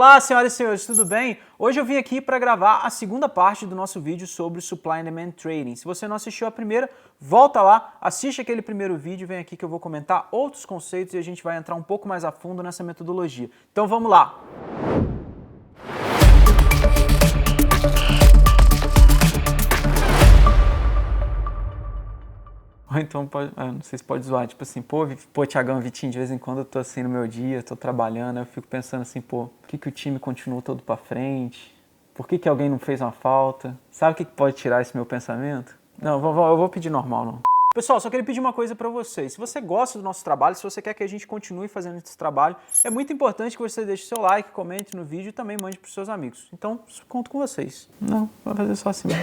Olá, senhoras e senhores, tudo bem? Hoje eu vim aqui para gravar a segunda parte do nosso vídeo sobre Supply and Demand Trading. Se você não assistiu a primeira, volta lá, assiste aquele primeiro vídeo, vem aqui que eu vou comentar outros conceitos e a gente vai entrar um pouco mais a fundo nessa metodologia. Então vamos lá! Ou então, não sei se pode zoar, tipo assim, pô, Thiagão, Vitinho, de vez em quando eu tô assim no meu dia, tô trabalhando, eu fico pensando assim, pô, por que o time continua todo pra frente? Por que alguém não fez uma falta? Sabe o que pode tirar esse meu pensamento? Não, eu vou pedir normal, não. Pessoal, só queria pedir uma coisa pra vocês. Se você gosta do nosso trabalho, se você quer que a gente continue fazendo esse trabalho, é muito importante que você deixe seu like, comente no vídeo e também mande pros seus amigos. Então, conto com vocês. Não, vou fazer só assim mesmo.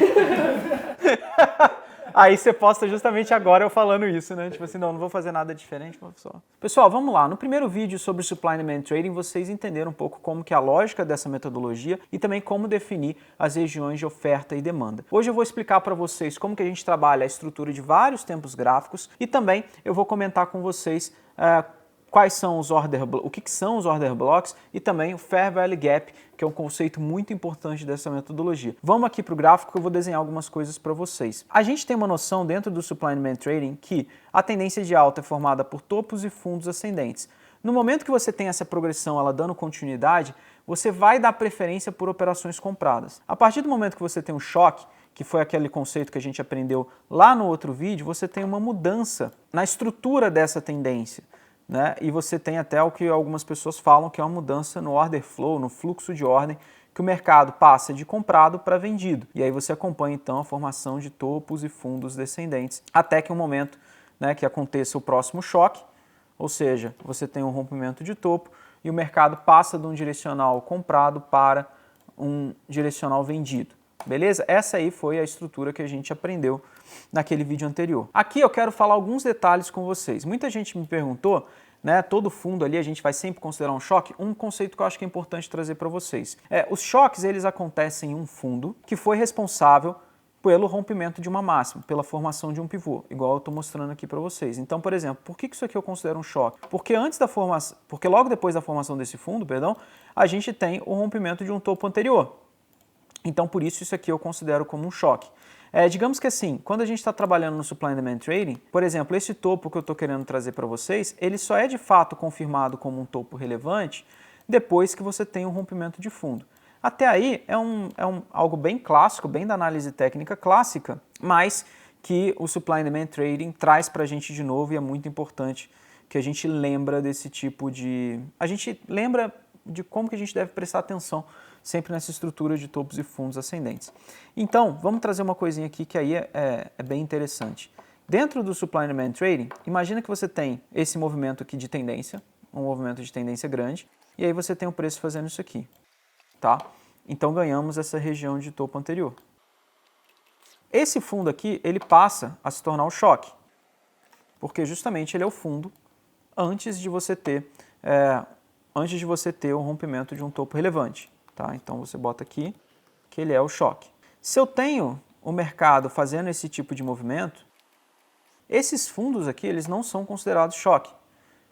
Aí você posta justamente agora eu falando isso, né? Tipo assim, não vou fazer nada diferente, só. Pessoal, vamos lá. No primeiro vídeo sobre Supply and Demand Trading, vocês entenderam um pouco como que é a lógica dessa metodologia e também como definir as regiões de oferta e demanda. Hoje eu vou explicar para vocês como que a gente trabalha a estrutura de vários tempos gráficos e também eu vou comentar com vocês quais são o que são os order blocks e também o Fair Value Gap, que é um conceito muito importante dessa metodologia. Vamos aqui para o gráfico que eu vou desenhar algumas coisas para vocês. A gente tem uma noção dentro do Supply and Demand Trading que a tendência de alta é formada por topos e fundos ascendentes. No momento que você tem essa progressão, ela dando continuidade, você vai dar preferência por operações compradas. A partir do momento que você tem um choque, que foi aquele conceito que a gente aprendeu lá no outro vídeo, você tem uma mudança na estrutura dessa tendência. Né? E você tem até o que algumas pessoas falam que é uma mudança no order flow, no fluxo de ordem, que o mercado passa de comprado para vendido. E aí você acompanha então a formação de topos e fundos descendentes, até que um momento, né, que aconteça o próximo choque, ou seja, você tem um rompimento de topo e o mercado passa de um direcional comprado para um direcional vendido. Beleza? Essa aí foi a estrutura que a gente aprendeu naquele vídeo anterior. Aqui eu quero falar alguns detalhes com vocês. Muita gente me perguntou, né, todo fundo ali a gente vai sempre considerar um choque? Um conceito que eu acho que é importante trazer para vocês. Os choques, eles acontecem em um fundo que foi responsável pelo rompimento de uma máxima, pela formação de um pivô, igual eu estou mostrando aqui para vocês. Então, por exemplo, por que isso aqui eu considero um choque? Porque logo depois da formação desse fundo, a gente tem o rompimento de um topo anterior. Então, por isso aqui eu considero como um choque. Digamos que assim, quando a gente está trabalhando no Supply and Demand Trading, por exemplo, esse topo que eu estou querendo trazer para vocês, ele só é de fato confirmado como um topo relevante depois que você tem um rompimento de fundo. Até aí é algo bem clássico, bem da análise técnica clássica, mas que o Supply and Demand Trading traz para a gente de novo e é muito importante que a gente lembra desse tipo de... A gente lembra de como que a gente deve prestar atenção sempre nessa estrutura de topos e fundos ascendentes. Então, vamos trazer uma coisinha aqui que aí é bem interessante. Dentro do Supply and Demand Trading, imagina que você tem esse movimento aqui de tendência, um movimento de tendência grande, e aí você tem o preço fazendo isso aqui, tá? Então ganhamos essa região de topo anterior. Esse fundo aqui, ele passa a se tornar um choque, porque justamente ele é o fundo antes de você ter o rompimento de um topo relevante. Tá? Então você bota aqui que ele é o choque. Se eu tenho o mercado fazendo esse tipo de movimento, esses fundos aqui eles não são considerados choque.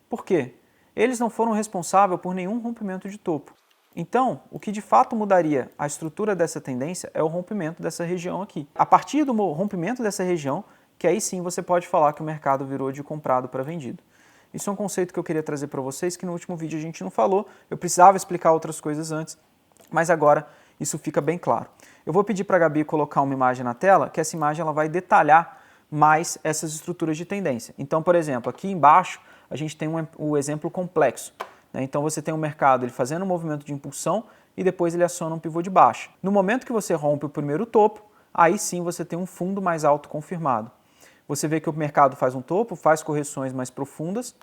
Por quê? Eles não foram responsáveis por nenhum rompimento de topo. Então, o que de fato mudaria a estrutura dessa tendência é o rompimento dessa região aqui. A partir do rompimento dessa região, que aí sim você pode falar que o mercado virou de comprado para vendido. Isso é um conceito que eu queria trazer para vocês, que no último vídeo a gente não falou, eu precisava explicar outras coisas antes, mas agora isso fica bem claro. Eu vou pedir para a Gabi colocar uma imagem na tela, que essa imagem ela vai detalhar mais essas estruturas de tendência. Então, por exemplo, aqui embaixo a gente tem o exemplo complexo. Né? Então você tem o mercado ele fazendo um movimento de impulsão e depois ele aciona um pivô de baixa. No momento que você rompe o primeiro topo, aí sim você tem um fundo mais alto confirmado. Você vê que o mercado faz um topo, faz correções mais profundas,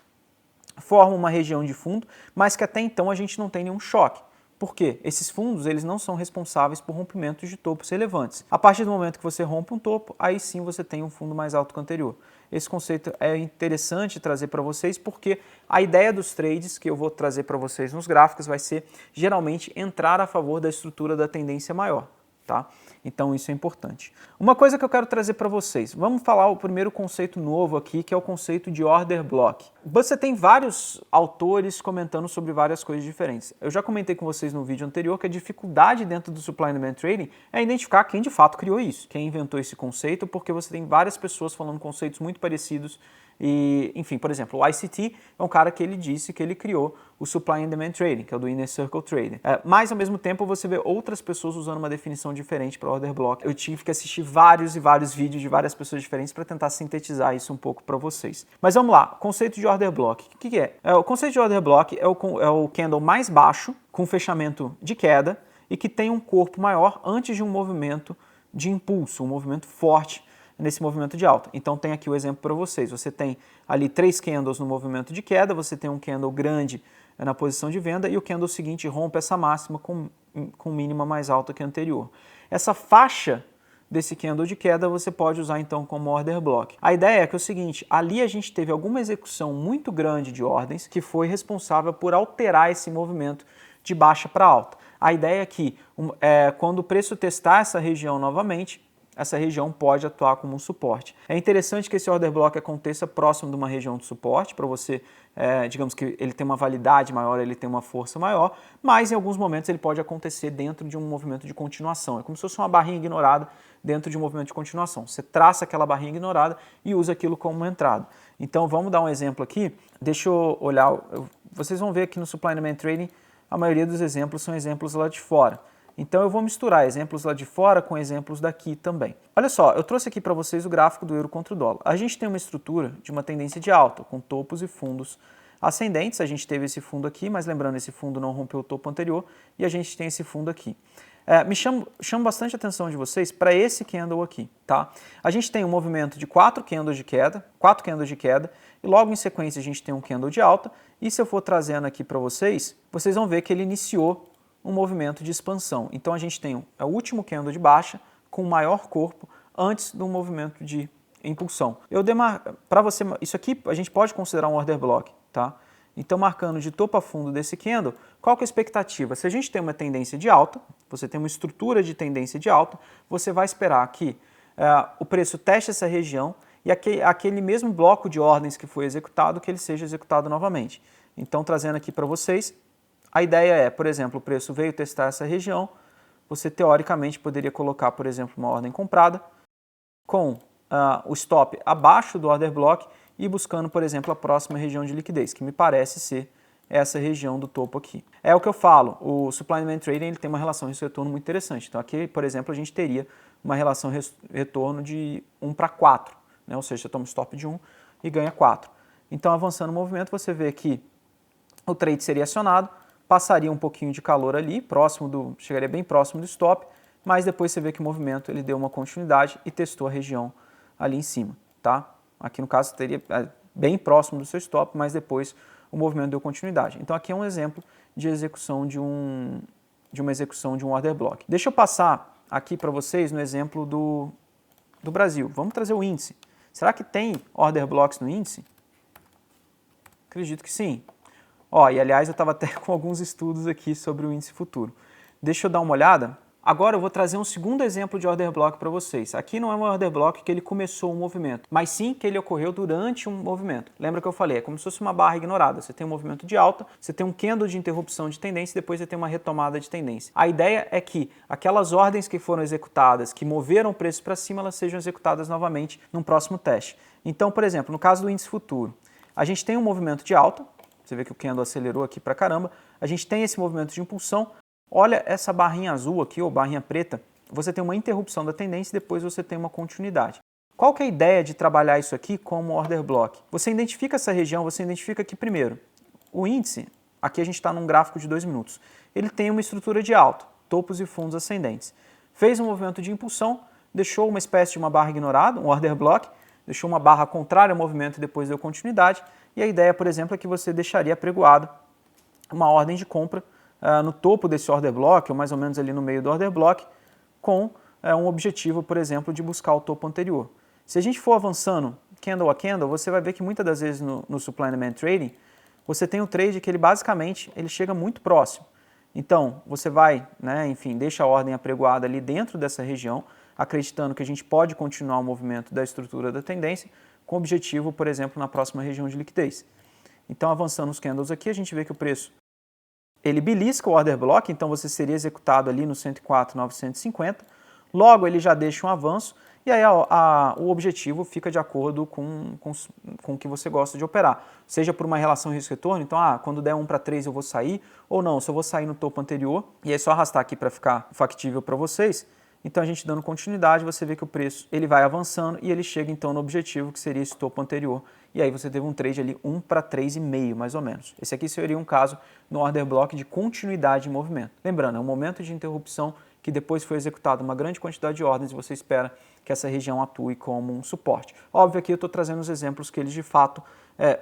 forma uma região de fundo, mas que até então a gente não tem nenhum choque. Por quê? Esses fundos eles não são responsáveis por rompimentos de topos relevantes. A partir do momento que você rompe um topo, aí sim você tem um fundo mais alto que o anterior. Esse conceito é interessante trazer para vocês porque a ideia dos trades que eu vou trazer para vocês nos gráficos vai ser geralmente entrar a favor da estrutura da tendência maior. tá? Então isso é importante. Uma coisa que eu quero trazer para vocês, vamos falar o primeiro conceito novo aqui, que é o conceito de order block. Você tem vários autores comentando sobre várias coisas diferentes. Eu já comentei com vocês no vídeo anterior que a dificuldade dentro do Supply and Demand Trading é identificar quem de fato criou isso, quem inventou esse conceito, porque você tem várias pessoas falando conceitos muito parecidos. E, enfim, por exemplo, o ICT é um cara que ele disse que ele criou o Supply and Demand Trading, que é o do Inner Circle Trading. Mas, ao mesmo tempo, você vê outras pessoas usando uma definição diferente para Order Block. Eu tive que assistir vários e vários vídeos de várias pessoas diferentes para tentar sintetizar isso um pouco para vocês. Mas vamos lá, conceito de Order Block. O que é? O conceito de Order Block é o candle mais baixo, com fechamento de queda, e que tem um corpo maior antes de um movimento de impulso, um movimento forte nesse movimento de alta. Então tem aqui o exemplo para vocês. Você tem ali 3 candles no movimento de queda, você tem um candle grande na posição de venda e o candle seguinte rompe essa máxima com mínima mais alta que a anterior. Essa faixa desse candle de queda você pode usar então como order block. A ideia é que é o seguinte, ali a gente teve alguma execução muito grande de ordens que foi responsável por alterar esse movimento de baixa para alta. A ideia é que quando o preço testar essa região novamente, essa região pode atuar como um suporte. É interessante que esse order block aconteça próximo de uma região de suporte, para você, digamos que ele tem uma validade maior, ele tem uma força maior, mas em alguns momentos ele pode acontecer dentro de um movimento de continuação. É como se fosse uma barrinha ignorada dentro de um movimento de continuação. Você traça aquela barrinha ignorada e usa aquilo como uma entrada. Então vamos dar um exemplo aqui. Deixa eu olhar, vocês vão ver aqui no Supply and Demand Trading, a maioria dos exemplos são exemplos lá de fora. Então eu vou misturar exemplos lá de fora com exemplos daqui também. Olha só, eu trouxe aqui para vocês o gráfico do euro contra o dólar. A gente tem uma estrutura de uma tendência de alta, com topos e fundos ascendentes. A gente teve esse fundo aqui, mas lembrando, esse fundo não rompeu o topo anterior, e a gente tem esse fundo aqui. Chamo bastante a atenção de vocês para esse candle aqui, tá? A gente tem um movimento de 4 candles de queda, e logo em sequência a gente tem um candle de alta, e se eu for trazendo aqui para vocês, vocês vão ver que ele iniciou um movimento de expansão. Então a gente tem o último candle de baixa com o maior corpo antes do movimento de impulsão. Para você, isso aqui a gente pode considerar um order block, tá? Então marcando de topo a fundo desse candle, qual que é a expectativa? Se a gente tem uma tendência de alta, você tem uma estrutura de tendência de alta, você vai esperar que o preço teste essa região e aquele mesmo bloco de ordens que foi executado, que ele seja executado novamente. Então trazendo aqui para vocês, a ideia é, por exemplo, o preço veio testar essa região, você teoricamente poderia colocar, por exemplo, uma ordem comprada com o stop abaixo do order block e buscando, por exemplo, a próxima região de liquidez, que me parece ser essa região do topo aqui. É o que eu falo, o Supply and Demand Trading ele tem uma relação risco-retorno muito interessante. Então aqui, por exemplo, a gente teria uma relação retorno de 1 para 4, né? Ou seja, você toma um stop de 1 e ganha 4. Então avançando o movimento, você vê que o trade seria acionado, passaria um pouquinho de calor ali, chegaria bem próximo do stop, mas depois você vê que o movimento ele deu uma continuidade e testou a região ali em cima, tá? Aqui no caso teria bem próximo do seu stop, mas depois o movimento deu continuidade. Então aqui é um exemplo de execução de uma execução de um order block. Deixa eu passar aqui para vocês no exemplo do Brasil. Vamos trazer o índice. Será que tem order blocks no índice? Acredito que sim. E aliás, eu estava até com alguns estudos aqui sobre o índice futuro. Deixa eu dar uma olhada. Agora eu vou trazer um segundo exemplo de order block para vocês. Aqui não é um order block que ele começou um movimento, mas sim que ele ocorreu durante um movimento. Lembra que eu falei? É como se fosse uma barra ignorada. Você tem um movimento de alta, você tem um candle de interrupção de tendência e depois você tem uma retomada de tendência. A ideia é que aquelas ordens que foram executadas, que moveram o preço para cima, elas sejam executadas novamente num próximo teste. Então, por exemplo, no caso do índice futuro, a gente tem um movimento de alta, você vê que o candle acelerou aqui pra caramba, a gente tem esse movimento de impulsão. Olha essa barrinha azul aqui, ou barrinha preta, você tem uma interrupção da tendência e depois você tem uma continuidade. Qual que é a ideia de trabalhar isso aqui como order block? Você identifica essa região, você identifica que primeiro, o índice, aqui a gente está num gráfico de 2 minutos, ele tem uma estrutura de alta, topos e fundos ascendentes. Fez um movimento de impulsão, deixou uma espécie de uma barra ignorada, um order block, deixou uma barra contrária ao movimento e depois deu continuidade. E a ideia, por exemplo, é que você deixaria apregoado uma ordem de compra no topo desse order block, ou mais ou menos ali no meio do order block, com um objetivo, por exemplo, de buscar o topo anterior. Se a gente for avançando candle a candle, você vai ver que muitas das vezes no Supply and Demand Trading, você tem um trade que ele basicamente ele chega muito próximo. Então, você vai, né, enfim, deixa a ordem apregoada ali dentro dessa região, acreditando que a gente pode continuar o movimento da estrutura da tendência, com objetivo, por exemplo, na próxima região de liquidez. Então, avançando os candles aqui, a gente vê que o preço, ele belisca o order block, então você seria executado ali no 104.950, logo ele já deixa um avanço, e aí o objetivo fica de acordo com o que você gosta de operar. Seja por uma relação risco-retorno, então quando der 1 para 3 eu vou sair, ou não, se eu vou sair no topo anterior, e é só arrastar aqui para ficar factível para vocês. Então a gente dando continuidade, você vê que o preço ele vai avançando e ele chega então no objetivo que seria esse topo anterior. E aí você teve um trade ali 1 para 3,5 mais ou menos. Esse aqui seria um caso no order block de continuidade de movimento. Lembrando, é um momento de interrupção que depois foi executada uma grande quantidade de ordens e você espera que essa região atue como um suporte. Óbvio, aqui eu estou trazendo os exemplos que eles de fato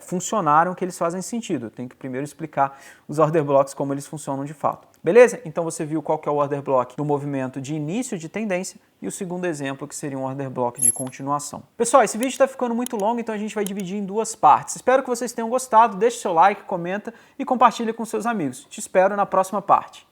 funcionaram, que eles fazem sentido. Eu tenho que primeiro explicar os order blocks, como eles funcionam de fato. Beleza? Então você viu qual que é o order block do movimento de início de tendência e o segundo exemplo que seria um order block de continuação. Pessoal, esse vídeo está ficando muito longo, então a gente vai dividir em duas partes. Espero que vocês tenham gostado, deixe seu like, comenta e compartilhe com seus amigos. Te espero na próxima parte.